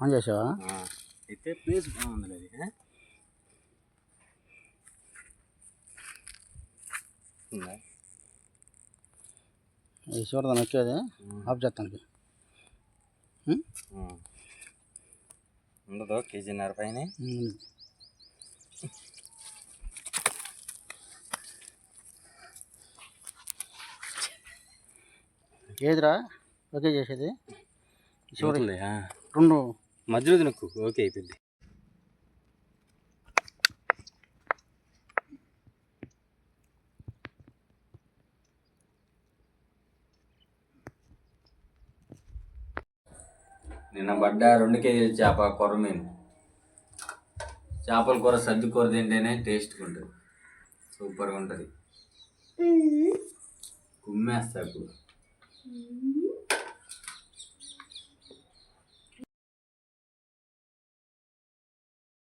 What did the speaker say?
On చేసావా? అయితే place బాగుంది అది. ఇది చూడదాను వచ్చేది ఆఫ్ చేస్తానికి ఉండదు కేజీన్నర పైన. ఏదిరా ఓకే చేసేది? చూడండి రెండు మధ్యలో తినకు ఓకే అయిపోయింది. నిన్న పడ్డ 2 కేజీల చేప కొరమీను. చేపల కూర సర్ది కూర తింటేనే టేస్ట్గా ఉంటుంది, సూపర్గా ఉంటుంది. కుమ్మేస్తా ఇప్పుడు.